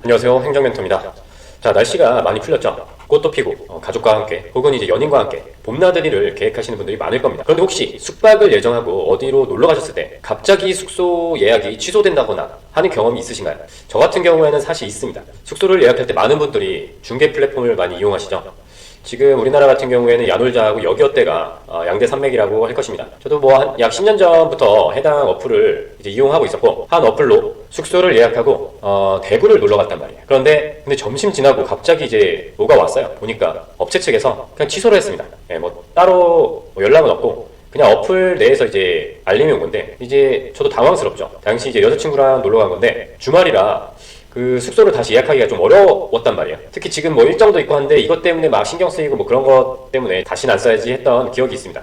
안녕하세요, 행정멘토입니다. 자, 날씨가 많이 풀렸죠? 꽃도 피고 가족과 함께 혹은 이제 연인과 함께 봄나들이를 계획하시는 분들이 많을 겁니다. 그런데 혹시 숙박을 예정하고 어디로 놀러 가셨을 때 갑자기 숙소 예약이 취소된다거나 하는 경험이 있으신가요? 저 같은 경우에는 사실 있습니다. 숙소를 예약할 때 많은 분들이 중개 플랫폼을 많이 이용하시죠? 지금 우리나라 같은 경우에는 야놀자하고 여기어때가 양대 산맥이라고 할 것입니다. 저도 뭐 약 10년 전부터 해당 어플을 이제 이용하고 있었고, 한 어플로 숙소를 예약하고 대구를 놀러 갔단 말이에요. 근데 점심 지나고 갑자기 이제 뭐가 왔어요. 보니까 업체 측에서 그냥 취소를 했습니다. 뭐 따로 연락은 없고 그냥 어플 내에서 이제 알림이 온 건데, 이제 저도 당황스럽죠. 당시 이제 여자친구랑 놀러 간 건데 주말이라 그 숙소를 다시 예약하기가 좀 어려웠단 말이에요. 특히 지금 뭐 일정도 있고 한데 이것 때문에 막 신경 쓰이고 뭐 그런 것 때문에 다시는 안 써야지 했던 기억이 있습니다.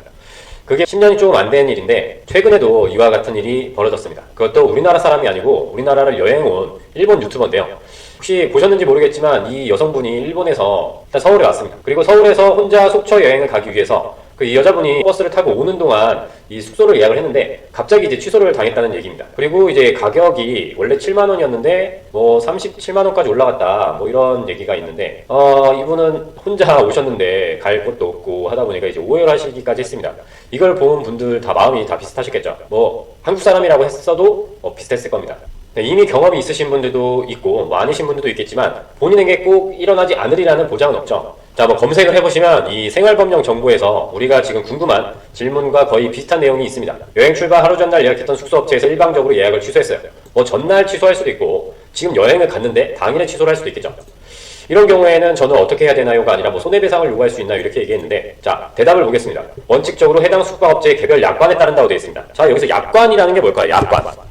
그게 10년이 조금 안 된 일인데 최근에도 이와 같은 일이 벌어졌습니다. 그것도 우리나라 사람이 아니고 우리나라를 여행 온 일본 유튜버인데요. 혹시 보셨는지 모르겠지만 이 여성분이 일본에서 일단 서울에 왔습니다. 그리고 서울에서 혼자 속초 여행을 가기 위해서 이 여자분이 버스를 타고 오는 동안 이 숙소를 예약을 했는데 갑자기 이제 취소를 당했다는 얘기입니다. 그리고 이제 가격이 원래 7만원이었는데 뭐 37만원까지 올라갔다 뭐 이런 얘기가 있는데 이분은 혼자 오셨는데 갈 곳도 없고 하다 보니까 이제 오해를 하시기까지 했습니다. 이걸 본 분들 다 마음이 다 비슷하셨겠죠. 뭐 한국 사람이라고 했어도 비슷했을 겁니다. 이미 경험이 있으신 분들도 있고 뭐 아니신 분들도 있겠지만 본인에게 꼭 일어나지 않으리라는 보장은 없죠. 자, 뭐 검색을 해보시면 이 생활법령 정보에서 우리가 지금 궁금한 질문과 거의 비슷한 내용이 있습니다. 여행 출발 하루 전날 예약했던 숙소업체에서 일방적으로 예약을 취소했어요. 뭐 전날 취소할 수도 있고 지금 여행을 갔는데 당일에 취소를 할 수도 있겠죠. 이런 경우에는 저는 어떻게 해야 되나요가 아니라 뭐 손해배상을 요구할 수 있나요? 이렇게 얘기했는데, 자, 대답을 보겠습니다. 원칙적으로 해당 숙박업체의 개별 약관에 따른다고 되어 있습니다. 자, 여기서 약관이라는 게 뭘까요? 약관.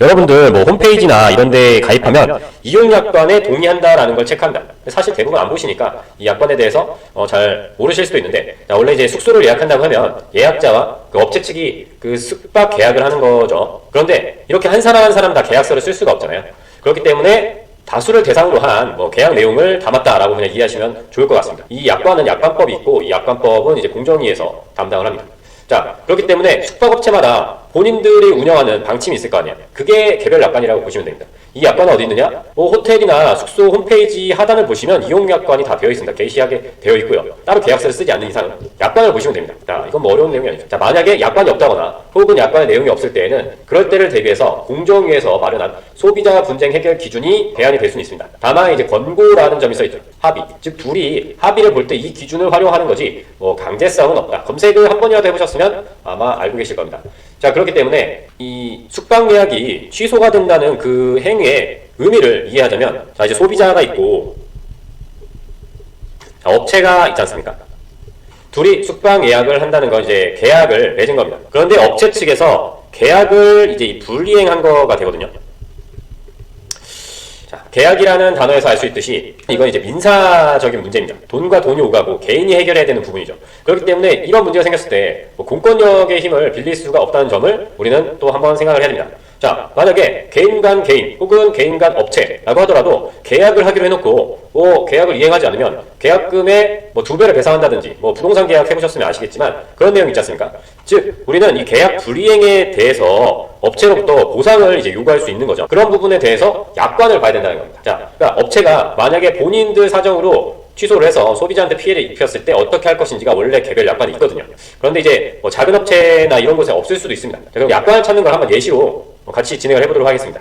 여러분들 뭐 홈페이지나 이런 데 가입하면 이용 약관에 동의한다라는 걸 체크합니다. 사실 대부분 안 보시니까 이 약관에 대해서 잘 모르실 수도 있는데, 자, 원래 이제 숙소를 예약한다고 하면 예약자와 그 업체 측이 그 숙박 계약을 하는 거죠. 그런데 이렇게 한 사람 한 사람 다 계약서를 쓸 수가 없잖아요. 그렇기 때문에 다수를 대상으로 한 뭐 계약 내용을 담았다라고 그냥 이해하시면 좋을 것 같습니다. 이 약관은 약관법이 있고 이 약관법은 이제 공정위에서 담당을 합니다. 자, 그렇기 때문에 숙박업체마다 본인들이 운영하는 방침이 있을 거 아니에요. 그게 개별 약관이라고 보시면 됩니다. 이 약관은 어디 있느냐? 뭐 호텔이나 숙소 홈페이지 하단을 보시면 이용 약관이 다 되어 있습니다. 게시하게 되어 있고요. 따로 계약서를 쓰지 않는 이상은 약관을 보시면 됩니다. 자, 이건 뭐 어려운 내용이 아니죠. 자, 만약에 약관이 없다거나 혹은 약관의 내용이 없을 때에는 그럴 때를 대비해서 공정위에서 마련한 소비자 분쟁 해결 기준이 대안이 될 수는 있습니다. 다만 이제 권고라는 점이 써 있죠. 합의. 즉 둘이 합의를 볼 때 이 기준을 활용하는 거지 뭐 강제성은 없다. 검색을 한 번이라도 해보셨으면 아마 알고 계실 겁니다. 자, 그렇기 때문에 이 숙박 예약이 취소가 된다는 그 행위의 의미를 이해하자면, 자, 이제 소비자가 있고 자, 업체가 있지 않습니까? 둘이 숙박 예약을 한다는 건 이제 계약을 맺은 겁니다. 그런데 업체 측에서 계약을 이제 불이행한 거가 되거든요. 자, 계약이라는 단어에서 알 수 있듯이 이건 이제 민사적인 문제입니다. 돈과 돈이 오가고 개인이 해결해야 되는 부분이죠. 그렇기 때문에 이런 문제가 생겼을 때 뭐 공권력의 힘을 빌릴 수가 없다는 점을 우리는 또 한번 생각을 해야 됩니다. 자, 만약에 개인 간 개인 혹은 개인 간 업체라고 하더라도 계약을 하기로 해놓고 뭐 계약을 이행하지 않으면 계약금의 뭐 2배를 배상한다든지 뭐 부동산 계약 해보셨으면 아시겠지만 그런 내용이 있지 않습니까? 즉 우리는 이 계약 불이행에 대해서 업체로부터 보상을 이제 요구할 수 있는 거죠. 그런 부분에 대해서 약관을 봐야 된다는 겁니다. 자, 그러니까 업체가 만약에 본인들 사정으로 취소를 해서 소비자한테 피해를 입혔을 때 어떻게 할 것인지가 원래 개별 약관이 있거든요. 그런데 이제 뭐 작은 업체나 이런 곳에 없을 수도 있습니다. 자, 그럼 약관을 찾는 걸 한번 예시로 같이 진행을 해보도록 하겠습니다.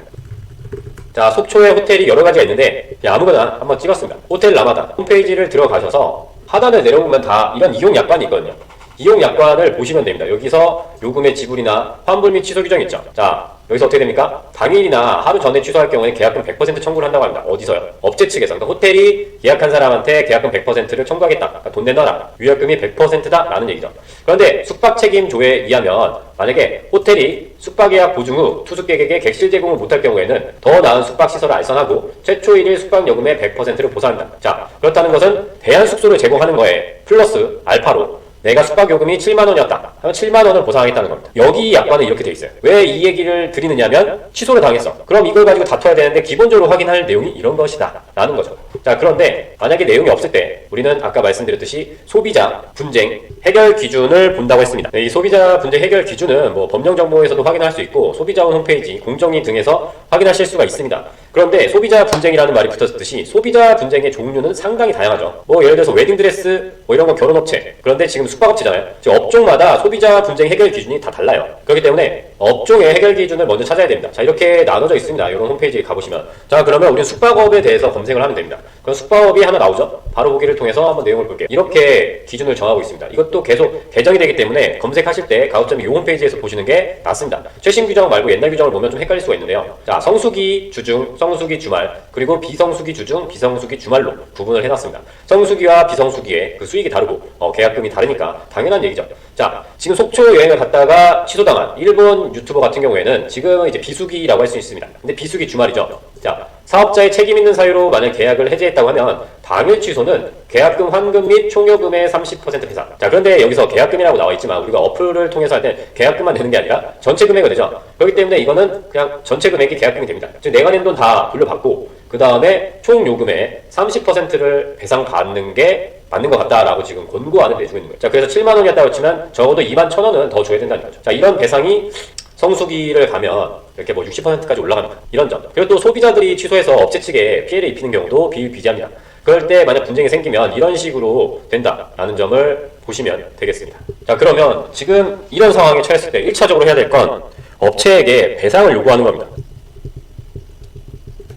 자, 속초에 호텔이 여러 가지가 있는데 그냥 아무거나 한번 찍었습니다. 호텔 라마다 홈페이지를 들어가셔서 하단을 내려보면 다 이런 이용 약관이 있거든요. 이용 약관을 보시면 됩니다. 여기서 요금의 지불이나 환불 및 취소 규정이 있죠. 자, 여기서 어떻게 됩니까? 당일이나 하루 전에 취소할 경우에 계약금 100% 청구를 한다고 합니다. 어디서요? 업체 측에서. 그러니까 호텔이 예약한 사람한테 계약금 100%를 청구하겠다. 그러니까 돈 내놔라. 위약금이 100%다 라는 얘기죠. 그런데 숙박 책임조에 의하면 만약에 호텔이 숙박 예약 보증 후 투숙객에게 객실 제공을 못할 경우에는 더 나은 숙박시설을 알선하고 최초 1일 숙박요금의 100%를 보상한다. 자, 그렇다는 것은 대안숙소를 제공하는 거에 플러스 알파로 내가 숙박요금이 7만원이었다. 하면 7만원을 보상하겠다는 겁니다. 여기 약관은 이렇게 돼 있어요. 왜 이 얘기를 드리느냐면 취소를 당했어. 그럼 이걸 가지고 다퉈야 되는데 기본적으로 확인할 내용이 이런 것이다 라는 거죠. 자, 그런데 만약에 내용이 없을 때 우리는 아까 말씀드렸듯이 소비자 분쟁 해결 기준을 본다고 했습니다. 이 소비자 분쟁 해결 기준은 뭐 법령 정보에서도 확인할 수 있고 소비자원 홈페이지, 공정위 등에서 확인하실 수가 있습니다. 그런데 소비자 분쟁이라는 말이 붙었듯이 소비자 분쟁의 종류는 상당히 다양하죠. 뭐 예를 들어서 웨딩드레스 뭐 이런 거 결혼업체, 그런데 지금 숙박업체잖아요. 지금 업종마다 소비자 분쟁 해결 기준이 다 달라요. 그렇기 때문에 업종의 해결 기준을 먼저 찾아야 됩니다. 자, 이렇게 나눠져 있습니다. 이런 홈페이지에 가보시면. 자, 그러면 우리는 숙박업에 대해서 검색을 하면 됩니다. 그럼 숙박업이 하나 나오죠. 바로 보기를 통해서 한번 내용을 볼게요. 이렇게 기준을 정하고 있습니다. 이것도 계속 개정이 되기 때문에 검색하실 때 가급적이면 이 홈페이지에서 보시는 게 낫습니다. 최신 규정 말고 옛날 규정을 보면 좀 헷갈릴 수가 있는데요. 자, 성수기 주중, 성수기 주말, 그리고 비성수기 주중, 비성수기 주말로 구분을 해놨습니다. 성수기와 비성수기의 그 수익이 다르고 계약금이 다르니까 당연한 얘기죠. 자, 지금 속초 여행을 갔다가 취소당한 일본 유튜버 같은 경우에는 지금 이제 비수기라고 할 수 있습니다. 근데 비수기 주말이죠. 자, 사업자의 책임 있는 사유로 만약 계약을 해지했다고 하면 당일 취소는 계약금 환급 및 총요금의 30% 배상. 자, 그런데 여기서 계약금이라고 나와 있지만 우리가 어플을 통해서 할 때 계약금만 내는 게 아니라 전체 금액을 내죠. 그렇기 때문에 이거는 그냥 전체 금액이 계약금이 됩니다. 즉 내가 낸 돈 다 돌려받고 그 다음에 총 요금의 30%를 배상받는 게 맞는 것 같다라고 지금 권고안을 내주고 있는 거예요. 자, 그래서 7만 원이었다고 했지만 적어도 2만 1,000원은 더 줘야 된다는 거죠. 자, 이런 배상이 성수기를 가면 이렇게 뭐 60%까지 올라갑니다. 이런 점. 그리고 또 소비자들이 취소해서 업체 측에 피해를 입히는 경우도 비일비재합니다. 그럴 때 만약 분쟁이 생기면 이런 식으로 된다라는 점을 보시면 되겠습니다. 자, 그러면 지금 이런 상황에 처했을 때 1차적으로 해야 될 건 업체에게 배상을 요구하는 겁니다.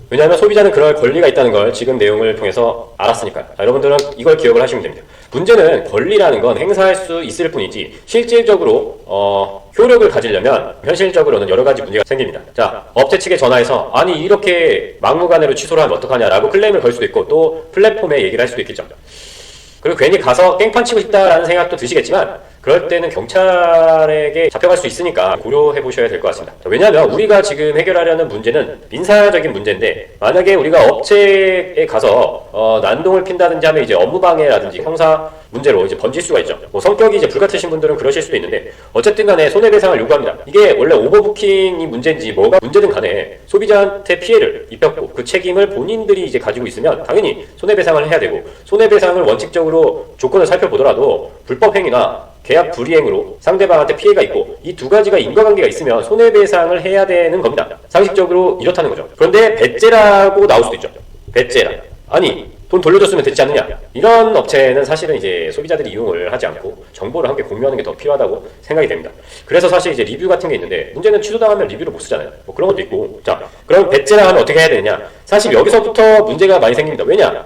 왜냐하면 소비자는 그럴 권리가 있다는 걸 지금 내용을 통해서 알았으니까요. 자, 여러분들은 이걸 기억을 하시면 됩니다. 문제는 권리라는 건 행사할 수 있을 뿐이지 실질적으로 효력을 가지려면 현실적으로는 여러 가지 문제가 생깁니다. 자, 업체 측에 전화해서 아니 이렇게 막무가내로 취소를 하면 어떡하냐라고 클레임을 걸 수도 있고 또 플랫폼에 얘기를 할 수도 있겠죠. 그리고 괜히 가서 깽판 치고 싶다라는 생각도 드시겠지만 그럴 때는 경찰에게 잡혀갈 수 있으니까 고려해 보셔야 될 것 같습니다. 왜냐하면 우리가 지금 해결하려는 문제는 민사적인 문제인데 만약에 우리가 업체에 가서 난동을 핀다든지 하면 이제 업무방해라든지 형사 문제로 이제 번질 수가 있죠. 뭐 성격이 이제 불같으신 분들은 그러실 수도 있는데 어쨌든 간에 손해배상을 요구합니다. 이게 원래 오버부킹이 문제인지 뭐가 문제든 간에 소비자한테 피해를 입혔고 그 책임을 본인들이 이제 가지고 있으면 당연히 손해배상을 해야 되고 손해배상을 원칙적으로 조건을 살펴보더라도 불법행위나 계약 불이행으로 상대방한테 피해가 있고 이 두 가지가 인과관계가 있으면 손해배상을 해야 되는 겁니다. 상식적으로 이렇다는 거죠. 그런데 배째라고 나올 수도 있죠. 배째라. 아니 돈 돌려줬으면 됐지 않느냐. 이런 업체는 사실은 이제 소비자들이 이용을 하지 않고 정보를 함께 공유하는 게 더 필요하다고 생각이 됩니다. 그래서 사실 이제 리뷰 같은 게 있는데 문제는 취소당하면 리뷰를 못 쓰잖아요. 뭐 그런 것도 있고. 자, 그럼 배째라 하면 어떻게 해야 되느냐. 사실 여기서부터 문제가 많이 생깁니다. 왜냐?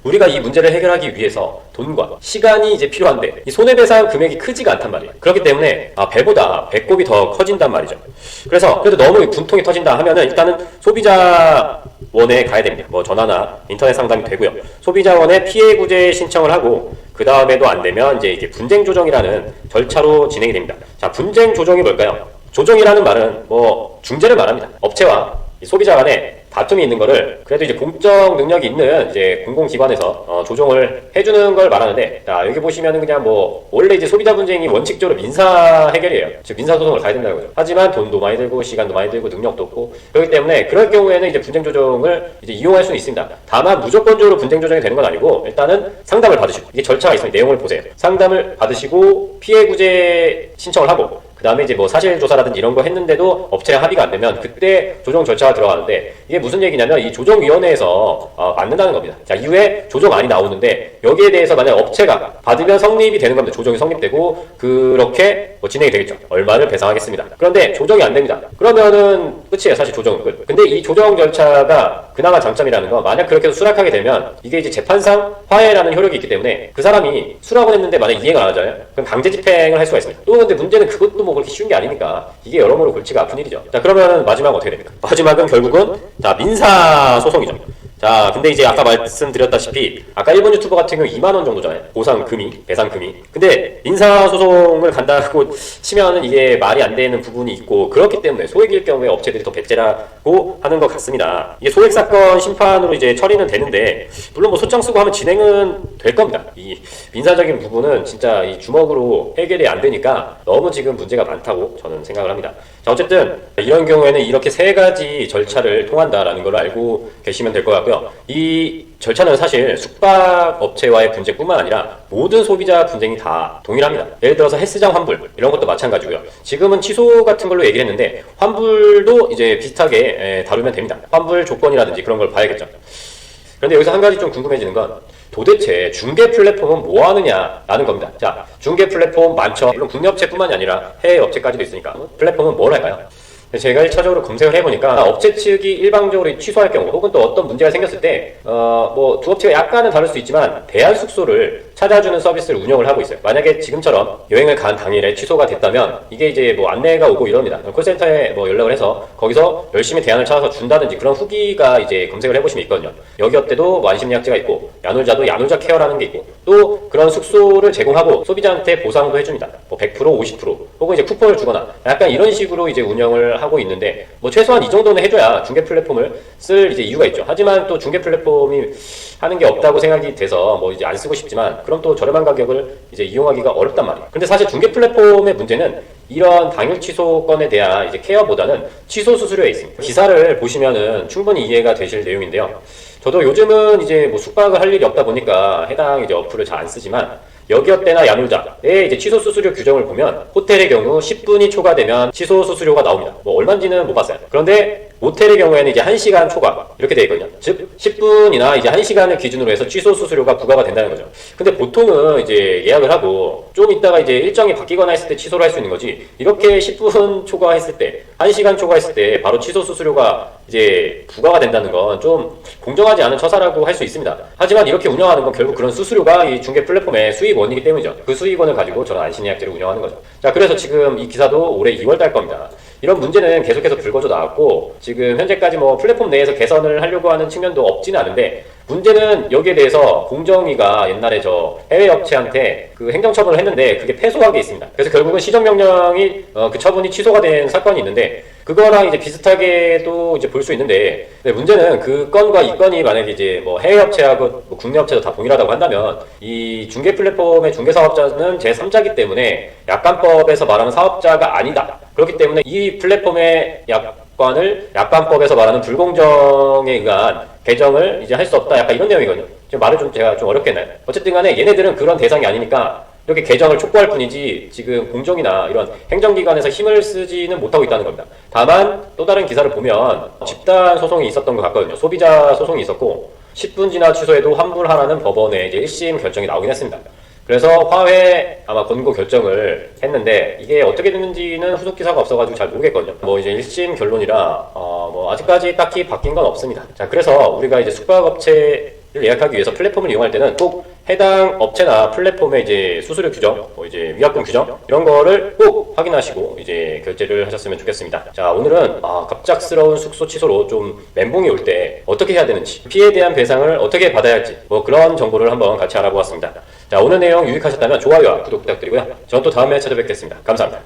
우리가 이 문제를 해결하기 위해서 돈과 시간이 이제 필요한데 이 손해배상 금액이 크지가 않단 말이에요. 그렇기 때문에 배보다 배꼽이 더 커진단 말이죠. 그래서 그래도 너무 분통이 터진다 하면은 일단은 소비자원에 가야 됩니다. 뭐 전화나 인터넷 상담이 되고요. 소비자원에 피해 구제 신청을 하고 그 다음에도 안 되면 이제 이게 분쟁 조정이라는 절차로 진행이 됩니다. 자, 분쟁 조정이 뭘까요? 조정이라는 말은 뭐 중재를 말합니다. 업체와 소비자 간에 다툼이 있는 거를 그래도 이제 공적 능력이 있는 이제 공공기관에서 조정을 해주는 걸 말하는데, 자, 여기 보시면은 그냥 뭐 원래 이제 소비자 분쟁이 원칙적으로 민사 해결이에요. 즉 민사 소송을 가야 된다는 거죠. 하지만 돈도 많이 들고 시간도 많이 들고 능력도 없고 그렇기 때문에 그럴 경우에는 이제 분쟁 조정을 이제 이용할 수는 있습니다. 다만 무조건적으로 분쟁 조정이 되는 건 아니고 일단은 상담을 받으시고 이게 절차가 있습니다. 내용을 보세요. 상담을 받으시고 피해 구제 신청을 하고 그 다음에 이제 뭐 사실조사라든지 이런 거 했는데도 업체랑 합의가 안 되면 그때 조정 절차가 들어가는데 이게 무슨 얘기냐면 이 조정위원회에서 맞는다는 겁니다. 자, 이후에 조정안이 나오는데 여기에 대해서 만약 업체가 받으면 성립이 되는 겁니다. 조정이 성립되고 그렇게 뭐 진행이 되겠죠. 얼마를 배상하겠습니다. 그런데 조정이 안 됩니다. 그러면은 끝이에요. 사실 조정은 끝. 근데 이 조정 절차가 그나마 장점이라는 건 만약 그렇게 해서 수락하게 되면 이게 이제 재판상 화해라는 효력이 있기 때문에 그 사람이 수락을 했는데 만약 이행을 안 하잖아요. 그럼 강제 집행을 할 수가 있습니다. 또 근데 문제는 그것도 뭐 그렇게 쉬운 게 아니니까 이게 여러모로 골치가 아픈 일이죠. 자, 그러면 마지막은 어떻게 됩니까? 마지막은 결국은 자, 민사 소송이죠. 자, 근데 이제 아까 말씀드렸다시피 아까 일본 유튜버 같은 경우 2만 원 정도잖아요. 보상금이, 배상금이. 근데 민사소송을 간다고 치면은 이게 말이 안 되는 부분이 있고 그렇기 때문에 소액일 경우에 업체들이 더 배째라고 하는 것 같습니다. 이게 소액 사건 심판으로 이제 처리는 되는데 물론 뭐 소장 쓰고 하면 진행은 될 겁니다. 이 민사적인 부분은 진짜 이 주먹으로 해결이 안 되니까 너무 지금 문제가 많다고 저는 생각을 합니다. 자, 어쨌든 이런 경우에는 이렇게 세 가지 절차를 통한다라는 걸 알고 계시면 될 것 같고요. 있고요. 이 절차는 사실 숙박업체와의 분쟁뿐만 아니라 모든 소비자 분쟁이 다 동일합니다. 예를 들어서 헬스장 환불 이런 것도 마찬가지고요. 지금은 취소 같은 걸로 얘기를 했는데 환불도 이제 비슷하게 다루면 됩니다. 환불 조건이라든지 그런 걸 봐야겠죠. 그런데 여기서 한 가지 좀 궁금해지는 건 도대체 중개 플랫폼은 뭐 하느냐라는 겁니다. 자, 중개 플랫폼 많죠. 물론 국내 업체뿐만이 아니라 해외 업체까지도 있으니까 플랫폼은 뭘 할까요? 제가 1차적으로 검색을 해보니까 업체 측이 일방적으로 취소할 경우 혹은 또 어떤 문제가 생겼을 때 뭐 두 업체가 약간은 다를 수 있지만 대안 숙소를 찾아주는 서비스를 운영을 하고 있어요. 만약에 지금처럼 여행을 간 당일에 취소가 됐다면 이게 이제 뭐 안내가 오고 이럽니다. 콜센터에 뭐 연락을 해서 거기서 열심히 대안을 찾아서 준다든지 그런 후기가 이제 검색을 해보시면 있거든요. 여기 업체도 뭐 안심예약제가 있고 야놀자도 야놀자 케어라는 게 있고 또 그런 숙소를 제공하고 소비자한테 보상도 해줍니다. 뭐 100%, 50% 혹은 이제 쿠폰을 주거나 약간 이런 식으로 이제 운영을 하고 있는데 뭐 최소한 이 정도는 해줘야 중개 플랫폼을 쓸 이제 이유가 있죠. 하지만 또 중개 플랫폼이 하는 게 없다고 생각이 돼서 뭐 이제 안 쓰고 싶지만 그럼 또 저렴한 가격을 이제 이용하기가 어렵단 말이에요. 근데 사실 중개 플랫폼의 문제는 이런 당일 취소 건에 대한 이제 케어보다는 취소 수수료에 있습니다. 기사를 보시면은 충분히 이해가 되실 내용인데요. 저도 요즘은 이제 뭐 숙박을 할 일이 없다 보니까 해당 이제 어플을 잘 안 쓰지만 여기어때나 야놀자의 이제 취소 수수료 규정을 보면 호텔의 경우 10분이 초과되면 취소 수수료가 나옵니다. 뭐 얼마인지는 못 봤어요. 그런데 모텔의 경우에는 이제 1시간 초과 이렇게 되어 있거든요. 즉 10분이나 이제 1시간을 기준으로 해서 취소 수수료가 부과가 된다는 거죠. 근데 보통은 이제 예약을 하고 좀 있다가 이제 일정이 바뀌거나 했을 때 취소를 할 수 있는 거지. 이렇게 10분 초과했을 때, 1시간 초과했을 때 바로 취소 수수료가 이제 부과가 된다는 건 좀 공정하지 않은 처사라고 할 수 있습니다. 하지만 이렇게 운영하는 건 결국 그런 수수료가 이 중개 플랫폼의 수익원이기 때문이죠. 그 수익원을 가지고 저는 안심예약제를 운영하는 거죠. 자, 그래서 지금 이 기사도 올해 2월 달 겁니다. 이런 문제는 계속해서 불거져 나왔고 지금 현재까지 뭐 플랫폼 내에서 개선을 하려고 하는 측면도 없지는 않은데 문제는 여기에 대해서 공정위가 옛날에 저 해외 업체한테 그 행정처분을 했는데 그게 패소한 게 있습니다. 그래서 결국은 시정명령이 그 처분이 취소가 된 사건이 있는데 그거랑 이제 비슷하게도 이제 볼 수 있는데 문제는 그 건과 이 건이 만약에 이제 뭐 해외 업체하고 뭐 국내 업체도 다 동일하다고 한다면 이 중개 플랫폼의 중개 사업자는 제3자이기 때문에 약관법에서 말하는 사업자가 아니다. 그렇기 때문에 이 플랫폼의 약관을 약관법에서 말하는 불공정에 의한 개정을 이제 할 수 없다. 약간 이런 내용이거든요. 지금 말을 좀 제가 좀 어렵게 했나요? 어쨌든 간에 얘네들은 그런 대상이 아니니까 이렇게 개정을 촉구할 뿐이지 지금 공정이나 이런 행정기관에서 힘을 쓰지는 못하고 있다는 겁니다. 다만 또 다른 기사를 보면 집단 소송이 있었던 것 같거든요. 소비자 소송이 있었고 10분 지나 취소해도 환불하라는 법원의 이제 1심 결정이 나오긴 했습니다. 그래서 화회 아마 권고 결정을 했는데 이게 어떻게 됐는지는 후속 기사가 없어가지고 잘 모르겠거든요. 뭐 이제 1심 결론이라 뭐 아직까지 딱히 바뀐 건 없습니다. 자, 그래서 우리가 이제 숙박업체를 예약하기 위해서 플랫폼을 이용할 때는 꼭 해당 업체나 플랫폼의 이제 수수료 규정, 뭐 이제 위약금 규정 이런 거를 꼭 확인하시고 이제 결제를 하셨으면 좋겠습니다. 자, 오늘은 갑작스러운 숙소 취소로 좀 멘붕이 올 때 어떻게 해야 되는지, 피해에 대한 배상을 어떻게 받아야 할지 뭐 그런 정보를 한번 같이 알아보았습니다. 자, 오늘 내용 유익하셨다면 좋아요와 구독 부탁드리고요. 저는 또 다음에 찾아뵙겠습니다. 감사합니다.